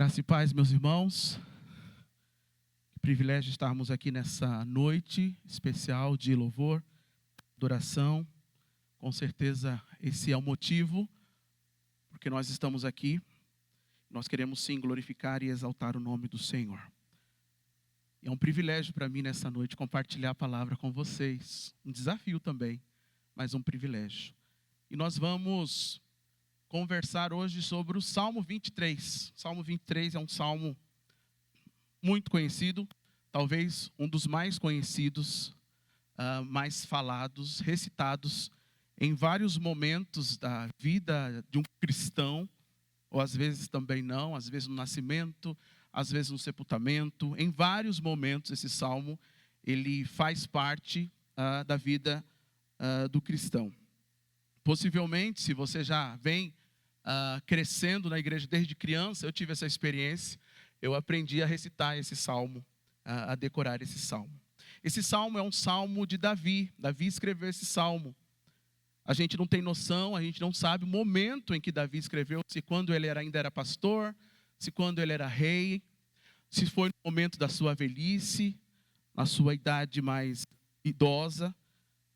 Graça e paz, meus irmãos. Que privilégio estarmos aqui nessa noite especial de louvor, adoração. Com certeza esse é o motivo porque nós estamos aqui. Nós queremos sim glorificar e exaltar o nome do Senhor. É um privilégio para mim nessa noite compartilhar a palavra com vocês. Um desafio também, mas um privilégio. E nós vamos conversar hoje sobre o Salmo 23. O Salmo 23 é um salmo muito conhecido, talvez um dos mais conhecidos, mais falados, recitados em vários momentos da vida de um cristão, ou às vezes também não, às vezes no nascimento, às vezes no sepultamento. Em vários momentos esse salmo, ele faz parte da vida do cristão. Possivelmente, se você já vem crescendo na igreja desde criança, eu tive essa experiência, eu aprendi a recitar esse salmo, a decorar esse salmo. Esse salmo é um salmo de Davi. Davi escreveu esse salmo. A gente não tem noção, a gente não sabe o momento em que Davi escreveu, se quando ele ainda era pastor, se quando ele era rei, se foi no momento da sua velhice, na sua idade mais idosa.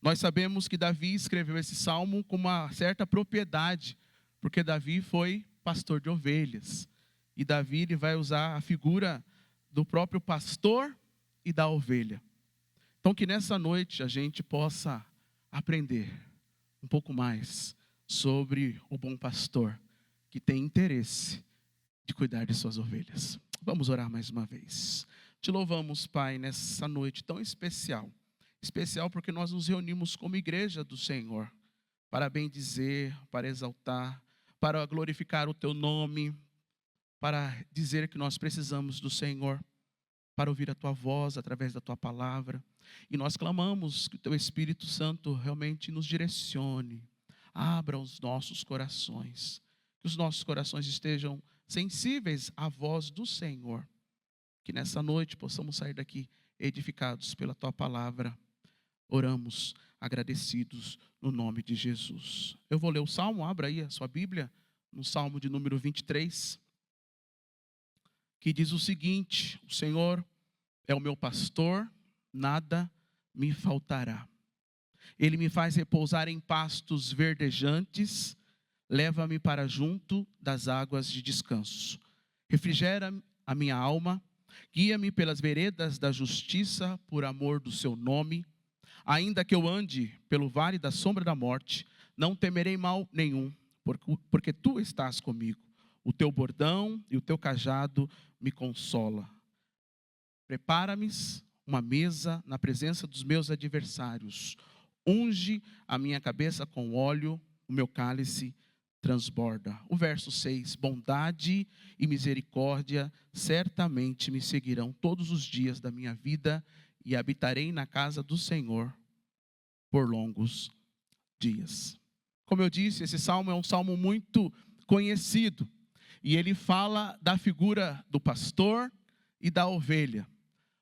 Nós sabemos que Davi escreveu esse salmo com uma certa propriedade, porque Davi foi pastor de ovelhas. E Davi ele vai usar a figura do próprio pastor e da ovelha. Então que nessa noite a gente possa aprender um pouco mais sobre o bom pastor que tem interesse de cuidar de suas ovelhas. Vamos orar mais uma vez. Te louvamos, Pai, nessa noite tão especial. Especial porque nós nos reunimos como igreja do Senhor para bendizer, para exaltar, para glorificar o Teu nome, para dizer que nós precisamos do Senhor, para ouvir a Tua voz através da Tua palavra. E nós clamamos que o Teu Espírito Santo realmente nos direcione, abra os nossos corações, que os nossos corações estejam sensíveis à voz do Senhor, que nessa noite possamos sair daqui edificados pela Tua palavra. Oramos agradecidos no nome de Jesus. Eu vou ler o Salmo, abra aí a sua Bíblia, no Salmo de número 23, que diz o seguinte: o Senhor é o meu pastor, nada me faltará. Ele me faz repousar em pastos verdejantes, leva-me para junto das águas de descanso. Refrigera a minha alma, guia-me pelas veredas da justiça, por amor do seu nome. Ainda que eu ande pelo vale da sombra da morte, não temerei mal nenhum, porque tu estás comigo. O teu bordão e o teu cajado me consola. Prepara-me uma mesa na presença dos meus adversários. Unge a minha cabeça com óleo, o meu cálice transborda. O verso 6, bondade e misericórdia certamente me seguirão todos os dias da minha vida, e habitarei na casa do Senhor por longos dias. Como eu disse, esse salmo é um salmo muito conhecido. E ele fala da figura do pastor e da ovelha.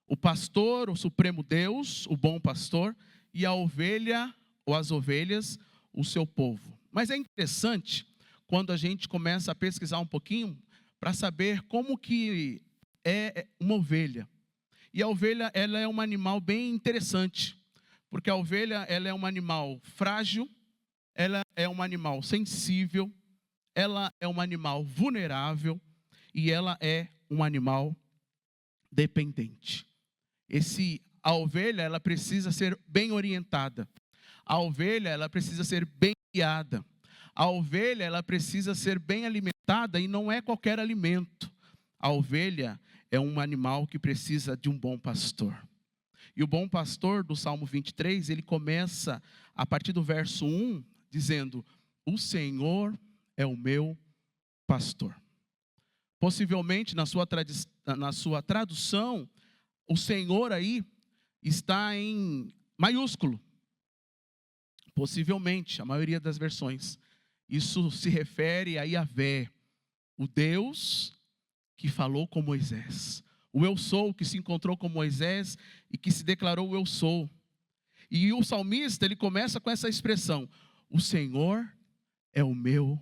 O pastor, o supremo Deus, o bom pastor, e a ovelha, ou as ovelhas, o seu povo. Mas é interessante quando a gente começa a pesquisar um pouquinho para saber como que é uma ovelha. E a ovelha, ela é um animal bem interessante, porque a ovelha, ela é um animal frágil, ela é um animal sensível, ela é um animal vulnerável e ela é um animal dependente. A ovelha, ela precisa ser bem orientada. A ovelha, ela precisa ser bem guiada. A ovelha, ela precisa ser bem alimentada e não é qualquer alimento. A ovelha é um animal que precisa de um bom pastor. E o bom pastor do Salmo 23, ele começa a partir do verso 1, dizendo: o Senhor é o meu pastor. Possivelmente na sua tradução, o Senhor aí está em maiúsculo. Possivelmente, a maioria das versões. Isso se refere a Yahvé, o Deus que falou com Moisés. O eu sou que se encontrou com Moisés e que se declarou o eu sou. E o salmista, ele começa com essa expressão: o Senhor é o meu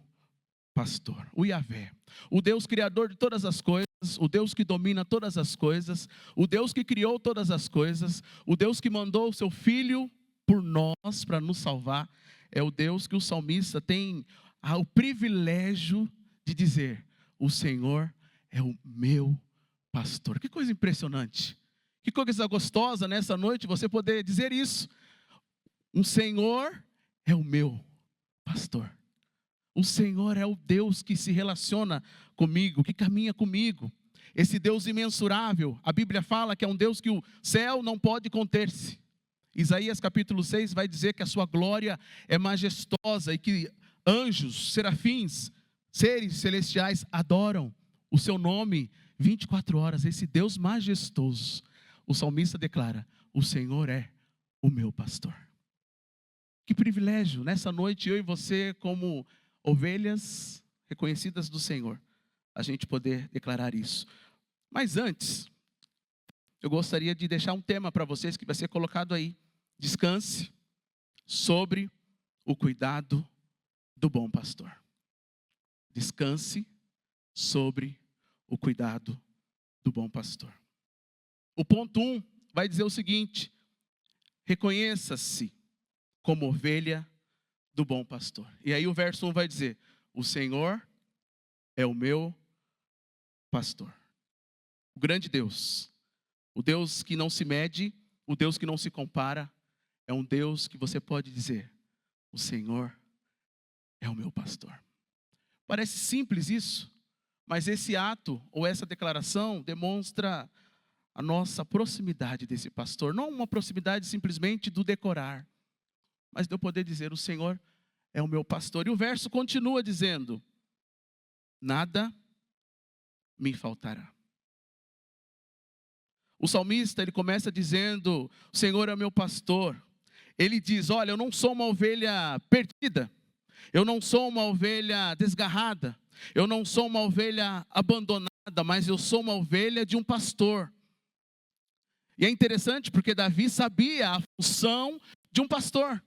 pastor. O Yahvé, o Deus criador de todas as coisas, o Deus que domina todas as coisas, o Deus que criou todas as coisas, o Deus que mandou o seu Filho por nós, para nos salvar, é o Deus que o salmista tem o privilégio de dizer: o Senhor é o meu pastor. Que coisa impressionante, que coisa gostosa nessa noite você poder dizer isso. O Senhor é o meu pastor. O Senhor é o Deus que se relaciona comigo, que caminha comigo. Esse Deus imensurável, a Bíblia fala que é um Deus que o céu não pode conter-se. Isaías capítulo 6 vai dizer que a sua glória é majestosa e que anjos, serafins, seres celestiais adoram o seu nome 24 horas. Esse Deus majestoso, o salmista declara: o Senhor é o meu pastor. Que privilégio, nessa noite eu e você, como ovelhas reconhecidas do Senhor, a gente poder declarar isso. Mas antes, eu gostaria de deixar um tema para vocês que vai ser colocado aí. Descanse sobre o cuidado do bom pastor. Descanse sobre o cuidado do bom pastor. O ponto 1 vai dizer o seguinte: reconheça-se como ovelha do bom pastor. E aí o verso 1 vai dizer: o Senhor é o meu pastor. O grande Deus, o Deus que não se mede, o Deus que não se compara, é um Deus que você pode dizer: o Senhor é o meu pastor. Parece simples isso, mas esse ato ou essa declaração demonstra a nossa proximidade desse pastor. Não uma proximidade simplesmente do decorar, mas de eu poder dizer: o Senhor é o meu pastor. E o verso continua dizendo: nada me faltará. O salmista, ele começa dizendo: o Senhor é o meu pastor. Ele diz: olha, eu não sou uma ovelha perdida, eu não sou uma ovelha desgarrada, eu não sou uma ovelha abandonada, mas eu sou uma ovelha de um pastor. E é interessante porque Davi sabia a função de um pastor.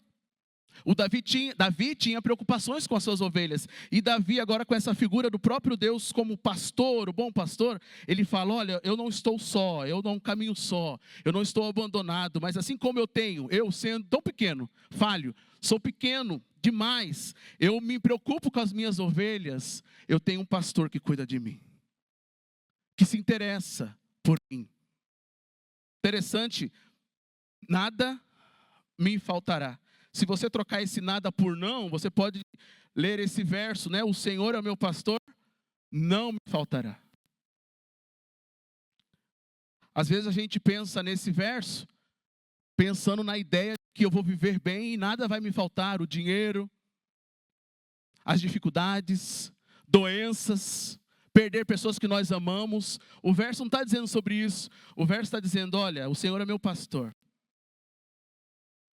Davi tinha preocupações com as suas ovelhas. E Davi, agora com essa figura do próprio Deus como pastor, o bom pastor, ele fala: olha, eu não estou só, eu não caminho só, eu não estou abandonado, mas assim como eu sendo tão pequeno, falho, sou pequeno demais, eu me preocupo com as minhas ovelhas, eu tenho um pastor que cuida de mim, que se interessa por mim. Interessante, nada me faltará. Se você trocar esse nada por não, você pode ler esse verso, né? O Senhor é o meu pastor, não me faltará. Às vezes a gente pensa nesse verso, pensando na ideia de que eu vou viver bem e nada vai me faltar: o dinheiro, as dificuldades, doenças, perder pessoas que nós amamos. O verso não está dizendo sobre isso. O verso está dizendo: olha, o Senhor é meu pastor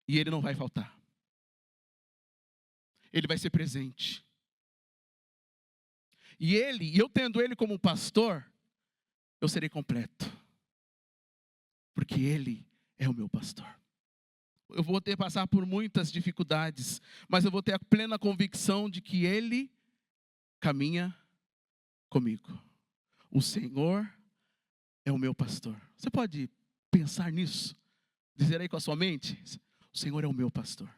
e Ele não vai faltar. Ele vai ser presente. E eu tendo Ele como pastor, eu serei completo. Porque Ele é o meu pastor. Eu vou ter que passar por muitas dificuldades, mas eu vou ter a plena convicção de que Ele caminha comigo. O Senhor é o meu pastor. Você pode pensar nisso? Dizer aí com a sua mente: o Senhor é o meu pastor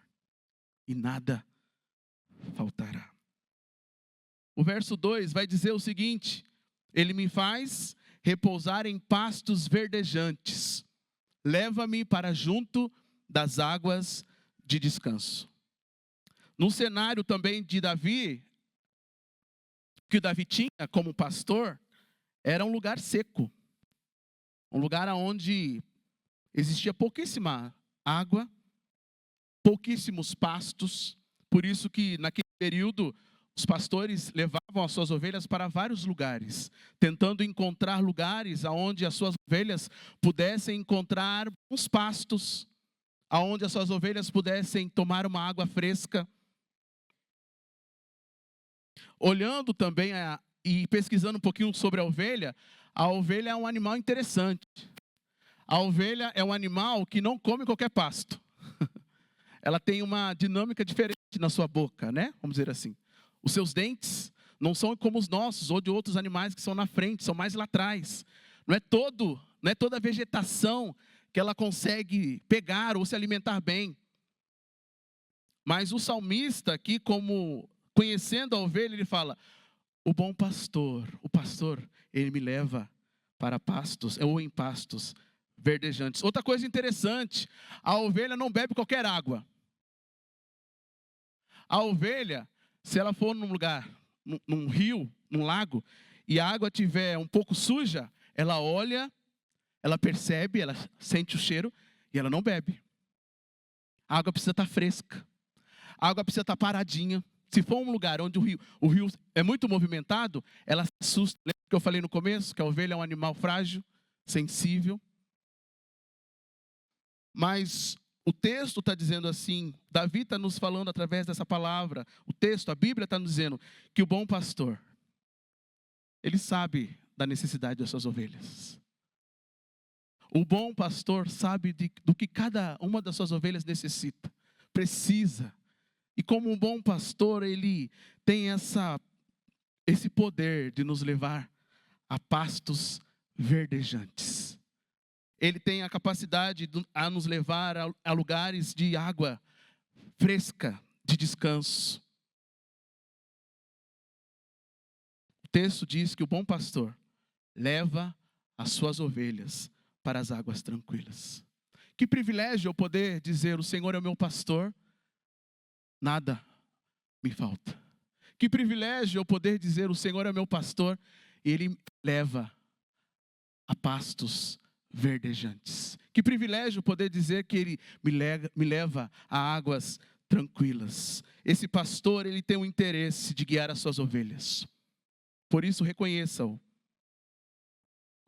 e nada faltará. O verso 2 vai dizer o seguinte: Ele me faz repousar em pastos verdejantes, leva-me para junto das águas de descanso. No cenário também de Davi, que Davi tinha como pastor, era um lugar seco, um lugar onde existia pouquíssima água, pouquíssimos pastos. Por isso que naquele período os pastores levavam as suas ovelhas para vários lugares, tentando encontrar lugares onde as suas ovelhas pudessem encontrar uns pastos, onde as suas ovelhas pudessem tomar uma água fresca. Olhando também e pesquisando um pouquinho sobre a ovelha é um animal interessante. A ovelha é um animal que não come qualquer pasto. Ela tem uma dinâmica diferente na sua boca, né? Vamos dizer assim. Os seus dentes não são como os nossos ou de outros animais que são na frente, são mais lá atrás. Não é toda a vegetação que ela consegue pegar ou se alimentar bem. Mas o salmista aqui, como conhecendo a ovelha, ele fala: o pastor, ele me leva para pastos, ou em pastos verdejantes. Outra coisa interessante, a ovelha não bebe qualquer água. A ovelha, se ela for num lugar, num rio, num lago, e a água estiver um pouco suja, ela olha, ela percebe, ela sente o cheiro e ela não bebe. A água precisa estar fresca. A água precisa estar paradinha. Se for um lugar onde o rio é muito movimentado, ela se assusta. Lembra que eu falei no começo que a ovelha é um animal frágil, sensível? Mas o texto está dizendo assim, Davi está nos falando através dessa palavra, o texto, a Bíblia está nos dizendo que o bom pastor, ele sabe da necessidade das suas ovelhas. O bom pastor sabe do que cada uma das suas ovelhas necessita, precisa. E como um bom pastor, ele tem esse poder de nos levar a pastos verdejantes. Ele tem a capacidade a nos levar a lugares de água fresca, de descanso. O texto diz que o bom pastor leva as suas ovelhas para as águas tranquilas. Que privilégio eu poder dizer: o Senhor é o meu pastor, nada me falta. Que privilégio eu poder dizer: o Senhor é meu pastor, e Ele me leva a pastos verdejantes. Que privilégio poder dizer que Ele me leva a águas tranquilas. Esse pastor, ele tem o interesse de guiar as suas ovelhas. Por isso, reconheça-o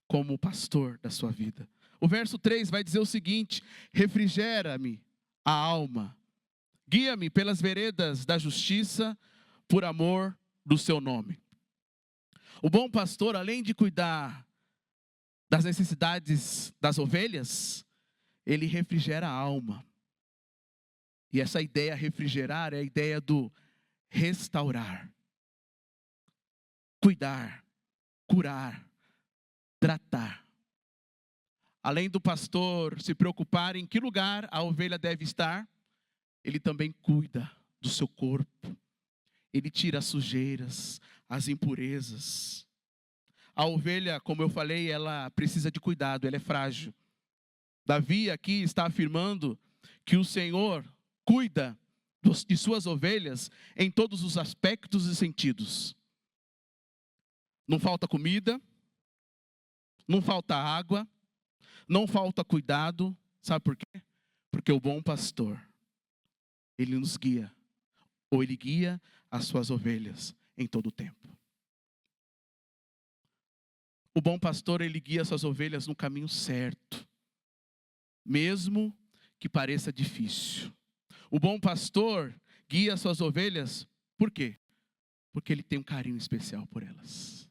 como o pastor da sua vida. O verso 3 vai dizer o seguinte: refrigera-me a alma, guia-me pelas veredas da justiça, por amor do seu nome. O bom pastor, além de cuidar das necessidades das ovelhas, ele refrigera a alma. E essa ideia refrigerar é a ideia do restaurar, cuidar, curar, tratar. Além do pastor se preocupar em que lugar a ovelha deve estar, ele também cuida do seu corpo. Ele tira as sujeiras, as impurezas. A ovelha, como eu falei, ela precisa de cuidado, ela é frágil. Davi aqui está afirmando que o Senhor cuida de suas ovelhas em todos os aspectos e sentidos. Não falta comida, não falta água, não falta cuidado. Sabe por quê? Porque o bom pastor, ele nos guia, ou ele guia as suas ovelhas em todo o tempo. O bom pastor, ele guia as suas ovelhas no caminho certo, mesmo que pareça difícil. O bom pastor guia as suas ovelhas, por quê? Porque ele tem um carinho especial por elas.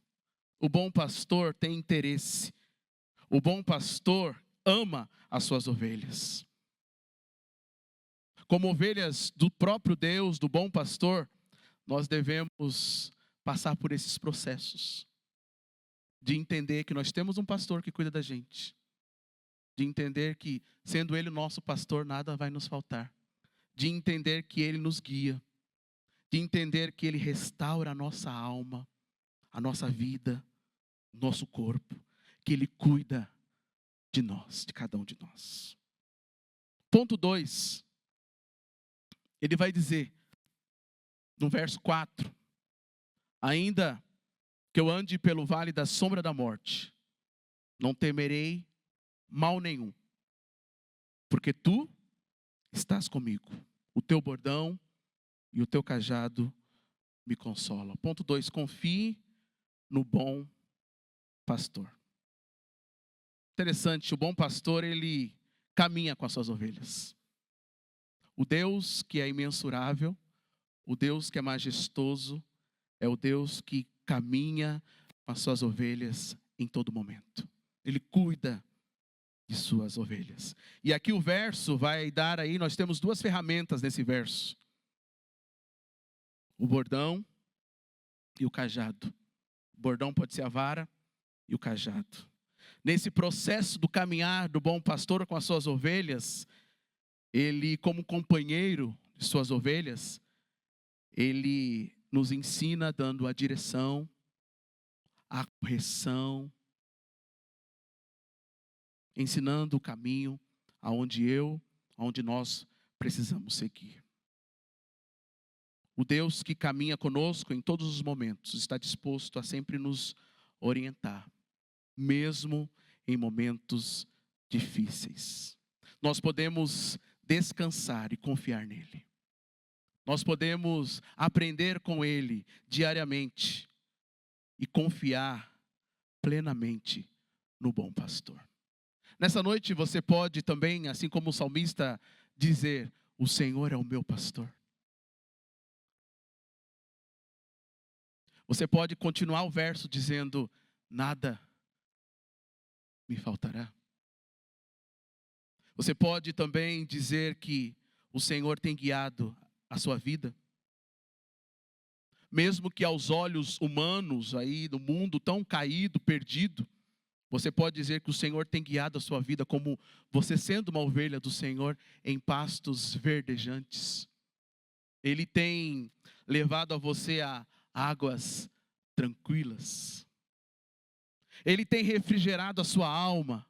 O bom pastor tem interesse. O bom pastor ama as suas ovelhas. Como ovelhas do próprio Deus, do bom pastor, nós devemos passar por esses processos. De entender que nós temos um pastor que cuida da gente. De entender que, sendo Ele nosso pastor, nada vai nos faltar. De entender que Ele nos guia. De entender que Ele restaura a nossa alma, a nossa vida, o nosso corpo. Que Ele cuida de nós, de cada um de nós. Ponto 2. Ele vai dizer, no verso 4, ainda que eu ande pelo vale da sombra da morte, não temerei mal nenhum, porque tu estás comigo. O teu bordão e o teu cajado me consolam. Ponto 2, confie no bom pastor. Interessante, o bom pastor, ele caminha com as suas ovelhas. O Deus que é imensurável, o Deus que é majestoso, é o Deus que caminha com as suas ovelhas em todo momento. Ele cuida de suas ovelhas. E aqui o verso vai dar aí, nós temos duas ferramentas nesse verso. O bordão e o cajado. O bordão pode ser a vara e o cajado. Nesse processo do caminhar do bom pastor com as suas ovelhas, ele, como companheiro de suas ovelhas, ele nos ensina dando a direção, a correção, ensinando o caminho aonde nós precisamos seguir. O Deus que caminha conosco em todos os momentos está disposto a sempre nos orientar, mesmo em momentos difíceis. Nós podemos descansar e confiar nele. Nós podemos aprender com ele diariamente e confiar plenamente no bom pastor. Nessa noite você pode também, assim como o salmista, dizer: o Senhor é o meu pastor. Você pode continuar o verso dizendo: nada me faltará. Você pode também dizer que o Senhor tem guiado a sua vida. Mesmo que aos olhos humanos aí do mundo tão caído, perdido, você pode dizer que o Senhor tem guiado a sua vida como você sendo uma ovelha do Senhor em pastos verdejantes. Ele tem levado a você a águas tranquilas. Ele tem refrigerado a sua alma.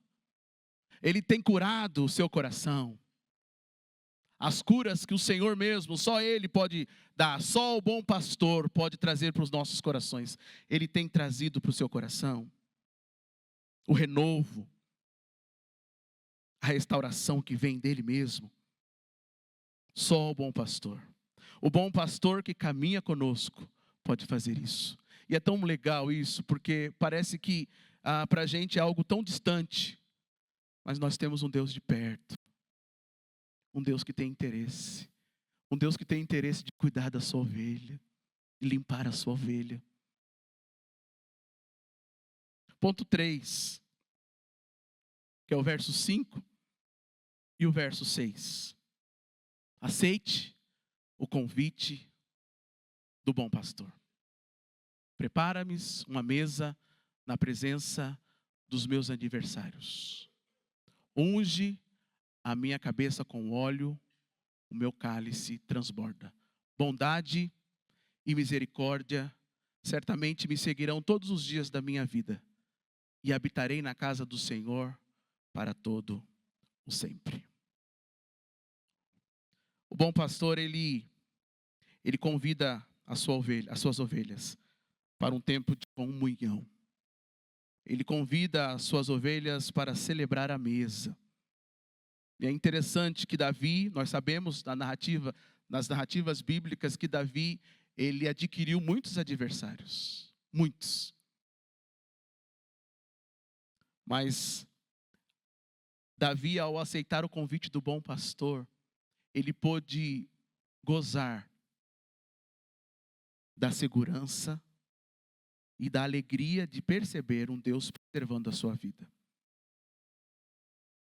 Ele tem curado o seu coração. As curas que o Senhor mesmo, só Ele pode dar, só o bom pastor pode trazer para os nossos corações. Ele tem trazido para o seu coração o renovo, a restauração que vem dele mesmo. Só o bom pastor. O bom pastor que caminha conosco pode fazer isso. E é tão legal isso, porque parece que para a gente é algo tão distante. Mas nós temos um Deus de perto. Um Deus que tem interesse. Um Deus que tem interesse de cuidar da sua ovelha. De limpar a sua ovelha. Ponto 3. Que é o verso 5 e o verso 6. Aceite o convite do bom pastor. Prepara-me uma mesa na presença dos meus adversários. Unge a minha cabeça com óleo, o meu cálice transborda. Bondade e misericórdia certamente me seguirão todos os dias da minha vida. E habitarei na casa do Senhor para todo o sempre. O bom pastor, ele convida as suas ovelhas para um tempo de comunhão. Ele convida as suas ovelhas para celebrar a mesa. E é interessante que Davi, nós sabemos nas narrativas bíblicas, que Davi, ele adquiriu muitos adversários. Muitos. Mas Davi, ao aceitar o convite do bom pastor, ele pôde gozar da segurança e da alegria de perceber um Deus preservando a sua vida.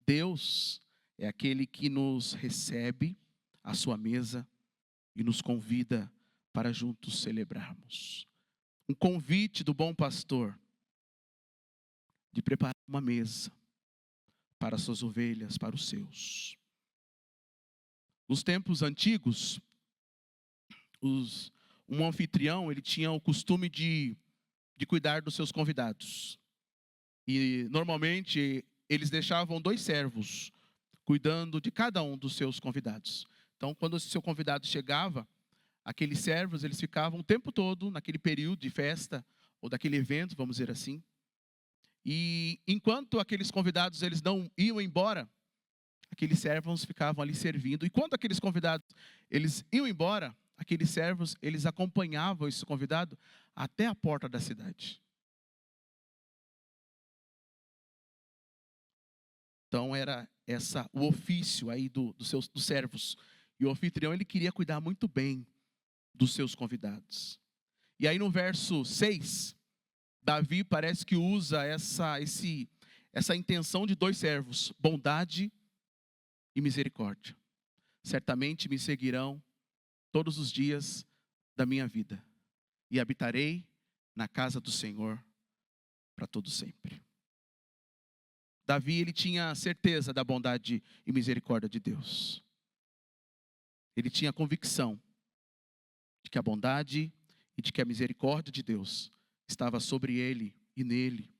Deus é aquele que nos recebe à sua mesa e nos convida para juntos celebrarmos. Um convite do bom pastor de preparar uma mesa para as suas ovelhas, para os seus. Nos tempos antigos, um anfitrião, ele tinha o costume de cuidar dos seus convidados. E normalmente eles deixavam 2 servos cuidando de cada um dos seus convidados. Então, quando o seu convidado chegava, aqueles servos, eles ficavam o tempo todo naquele período de festa ou daquele evento, vamos dizer assim. E enquanto aqueles convidados eles não iam embora, aqueles servos ficavam ali servindo. E quando aqueles convidados eles iam embora, aqueles servos eles acompanhavam esse convidado até a porta da cidade. Então era o ofício aí dos servos. E o anfitrião ele queria cuidar muito bem dos seus convidados. E aí no verso 6, Davi parece que usa essa intenção de 2 servos, bondade e misericórdia. Certamente me seguirão todos os dias da minha vida. E habitarei na casa do Senhor para todo sempre. Davi, ele tinha certeza da bondade e misericórdia de Deus. Ele tinha convicção de que a bondade e de que a misericórdia de Deus estava sobre ele e nele.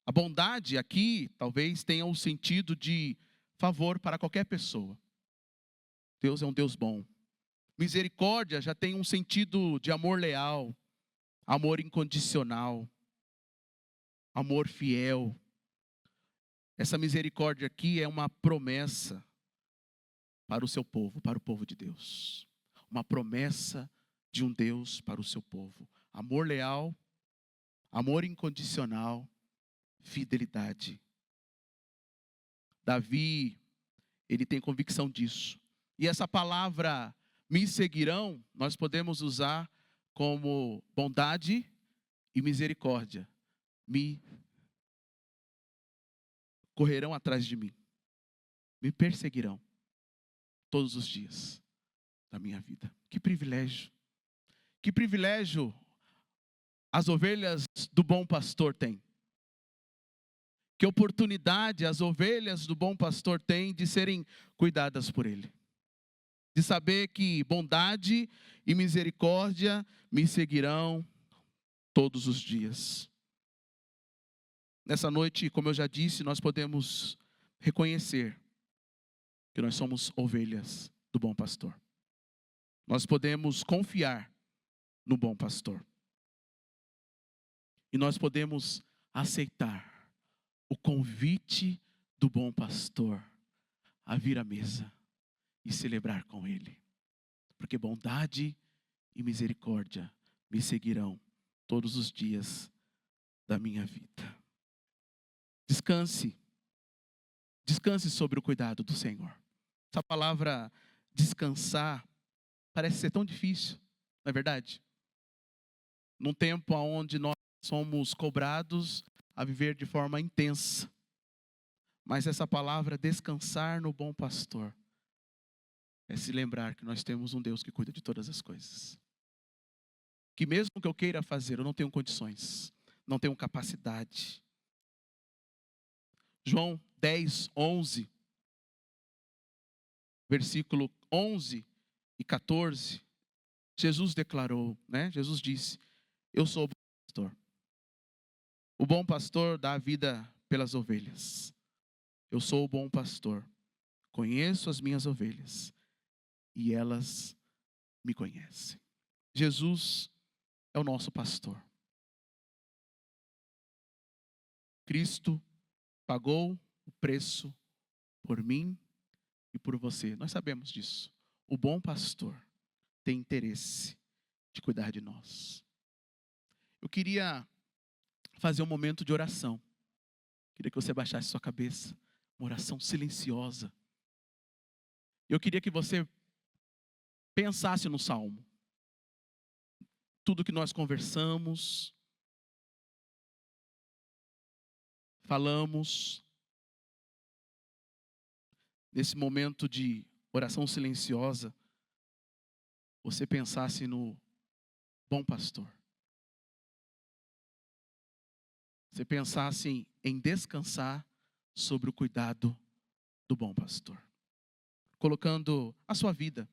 A bondade aqui talvez tenha o sentido de favor para qualquer pessoa. Deus é um Deus bom. Misericórdia já tem um sentido de amor leal, amor incondicional, amor fiel. Essa misericórdia aqui é uma promessa para o seu povo, para o povo de Deus. Uma promessa de um Deus para o seu povo. Amor leal, amor incondicional, fidelidade. Davi, ele tem convicção disso. E essa palavra, me seguirão, nós podemos usar como bondade e misericórdia. Me correrão atrás de mim. Me perseguirão todos os dias da minha vida. Que privilégio. Que privilégio as ovelhas do bom pastor têm. Que oportunidade as ovelhas do bom pastor têm de serem cuidadas por ele. De saber que bondade e misericórdia me seguirão todos os dias. Nessa noite, como eu já disse, nós podemos reconhecer que nós somos ovelhas do bom pastor. Nós podemos confiar no bom pastor. E nós podemos aceitar o convite do bom pastor a vir à mesa e celebrar com ele. Porque bondade e misericórdia me seguirão todos os dias da minha vida. Descanse. Descanse sobre o cuidado do Senhor. Essa palavra descansar parece ser tão difícil, não é verdade? Num tempo onde nós somos cobrados a viver de forma intensa. Mas essa palavra descansar no bom pastor é se lembrar que nós temos um Deus que cuida de todas as coisas. Que mesmo que eu queira fazer, eu não tenho condições, não tenho capacidade. João 10, 11, versículo 11 e 14, Jesus declarou, Jesus disse, eu sou o bom pastor. O bom pastor dá a vida pelas ovelhas. Eu sou o bom pastor. Conheço as minhas ovelhas e elas me conhecem. Jesus é o nosso pastor. Cristo pagou o preço por mim e por você. Nós sabemos disso. O bom pastor tem interesse de cuidar de nós. Eu queria fazer um momento de oração. Queria que você baixasse sua cabeça. Uma oração silenciosa. Eu queria que você pensasse no Salmo. Tudo que nós conversamos, falamos, nesse momento de oração silenciosa, você pensasse no bom pastor. Você pensasse em descansar sobre o cuidado do bom pastor. Colocando a sua vida,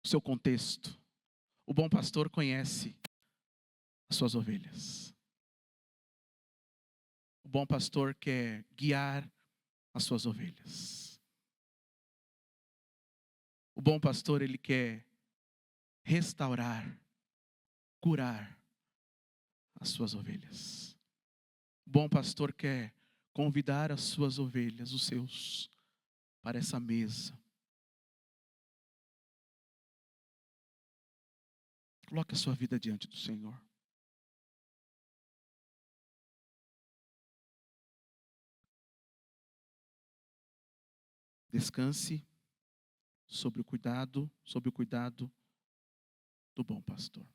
o seu contexto. O bom pastor conhece as suas ovelhas. O bom pastor quer guiar as suas ovelhas. O bom pastor, ele quer restaurar, curar as suas ovelhas. O bom pastor quer convidar as suas ovelhas, os seus, para essa mesa. Coloque a sua vida diante do Senhor. Descanse sobre o cuidado do bom pastor.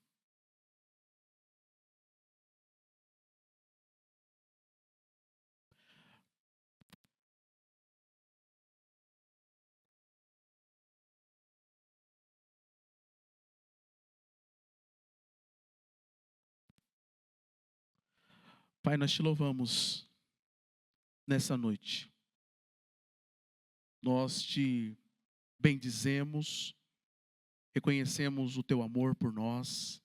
Pai, nós te louvamos nessa noite. Nós te bendizemos, reconhecemos o teu amor por nós,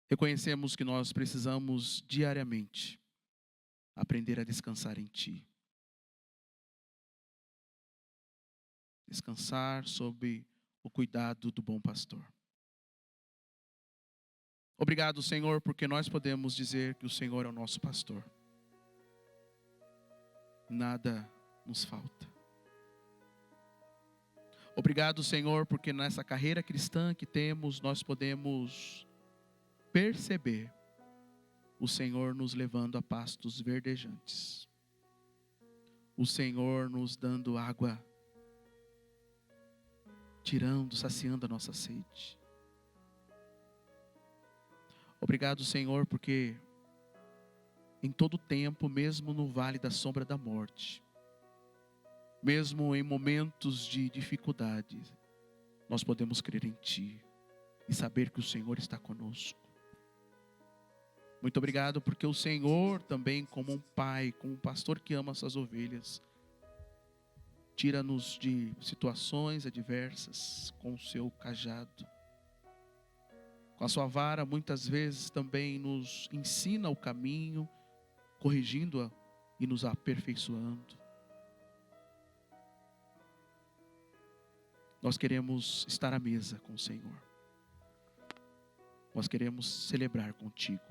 reconhecemos que nós precisamos diariamente aprender a descansar em ti. Descansar sob o cuidado do bom pastor. Obrigado, Senhor, porque nós podemos dizer que o Senhor é o nosso pastor. Nada nos falta. Obrigado, Senhor, porque nessa carreira cristã que temos, nós podemos perceber o Senhor nos levando a pastos verdejantes. O Senhor nos dando água, saciando a nossa sede. Obrigado, Senhor, porque em todo tempo, mesmo no vale da sombra da morte, mesmo em momentos de dificuldade, nós podemos crer em ti e saber que o Senhor está conosco. Muito obrigado porque o Senhor também, como um pai, como um pastor que ama suas ovelhas, tira-nos de situações adversas com o seu cajado. Com a sua vara, muitas vezes também nos ensina o caminho, corrigindo-a e nos aperfeiçoando. Nós queremos estar à mesa com o Senhor. Nós queremos celebrar contigo.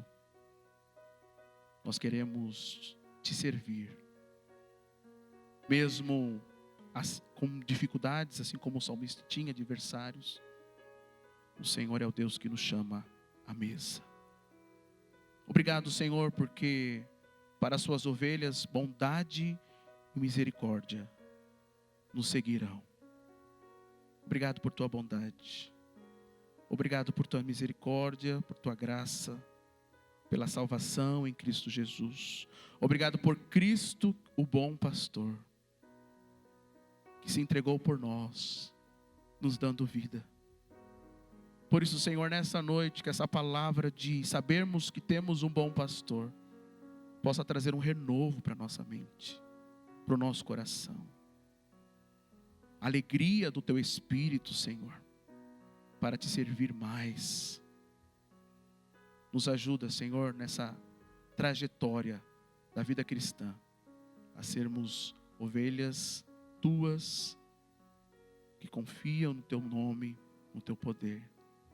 Nós queremos te servir. Mesmo com dificuldades, assim como o salmista tinha adversários, o Senhor é o Deus que nos chama à mesa. Obrigado, Senhor, porque para as suas ovelhas, bondade e misericórdia nos seguirão. Obrigado por tua bondade. Obrigado por tua misericórdia, por tua graça, pela salvação em Cristo Jesus. Obrigado por Cristo, o bom pastor, que se entregou por nós, nos dando vida. Por isso, Senhor, nessa noite, que essa palavra de sabermos que temos um bom pastor possa trazer um renovo para a nossa mente, para o nosso coração. Alegria do teu Espírito, Senhor, para te servir mais. Nos ajuda, Senhor, nessa trajetória da vida cristã, a sermos ovelhas tuas, que confiam no teu nome, no teu poder.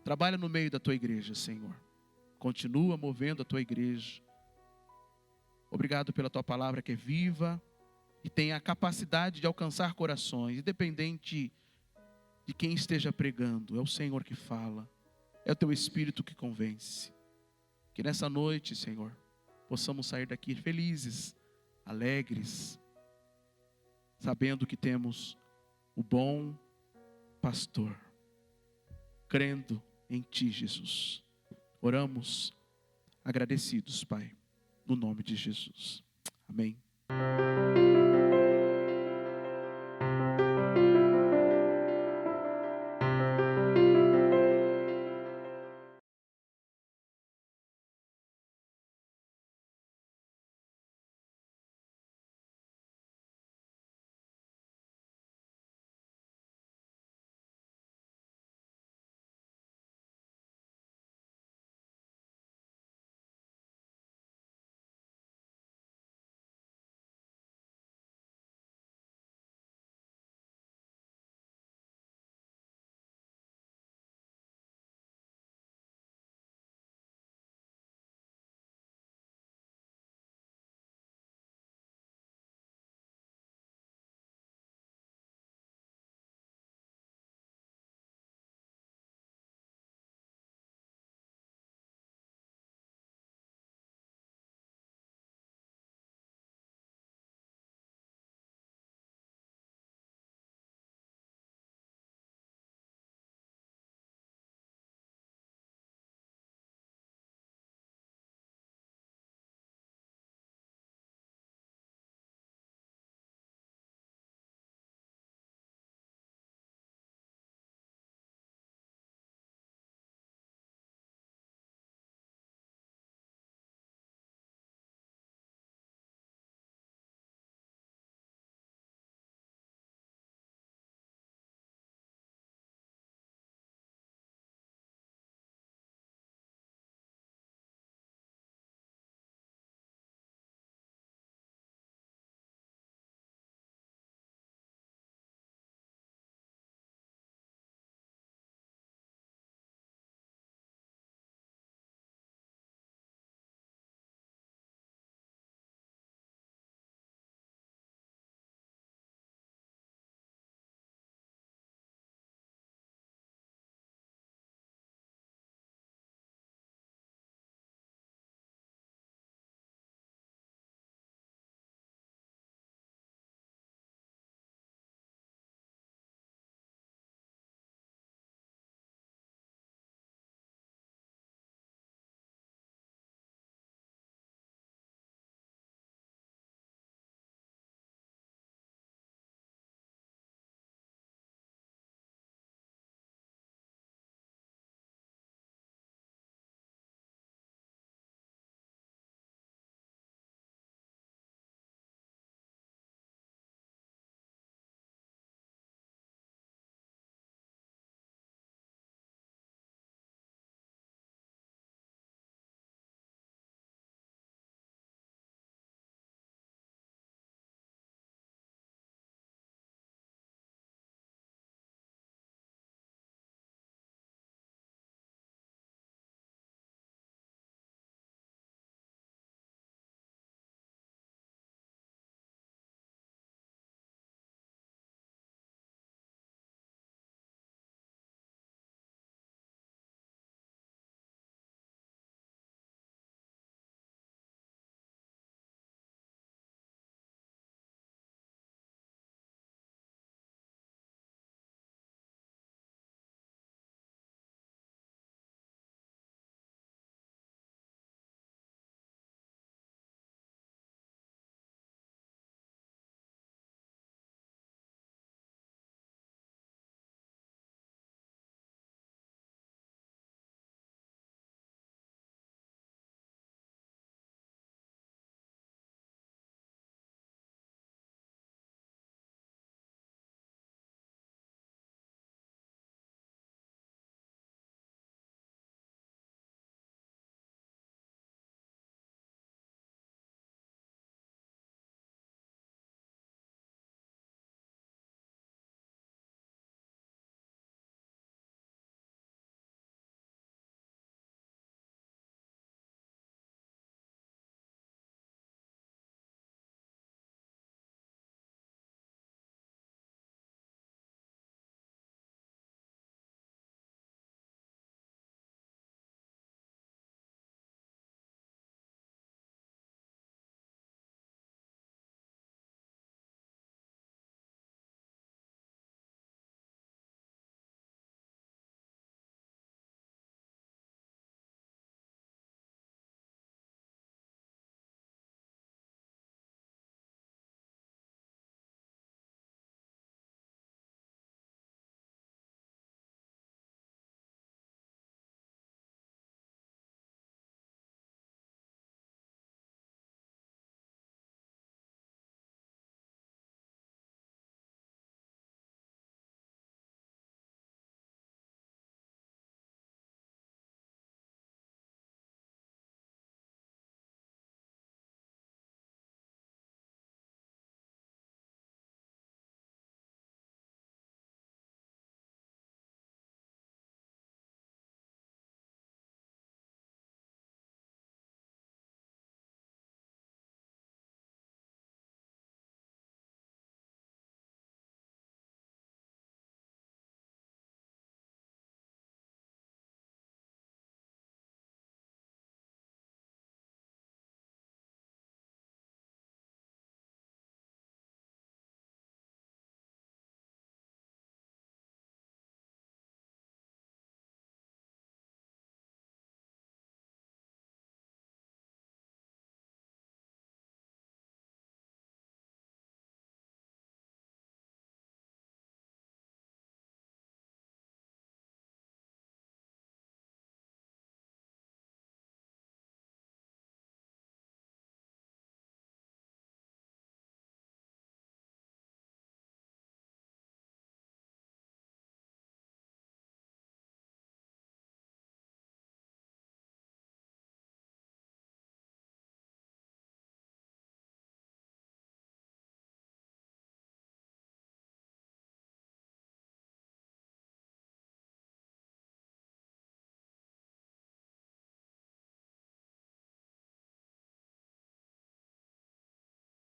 Trabalha no meio da tua igreja, Senhor. Continua movendo a tua igreja. Obrigado pela tua palavra que é viva e tem a capacidade de alcançar corações, independente de quem esteja pregando. É o Senhor que fala. É o teu Espírito que convence. Que nessa noite, Senhor, possamos sair daqui felizes, alegres, sabendo que temos o bom pastor, crendo em ti, Jesus. Oramos agradecidos, Pai, no nome de Jesus. Amém.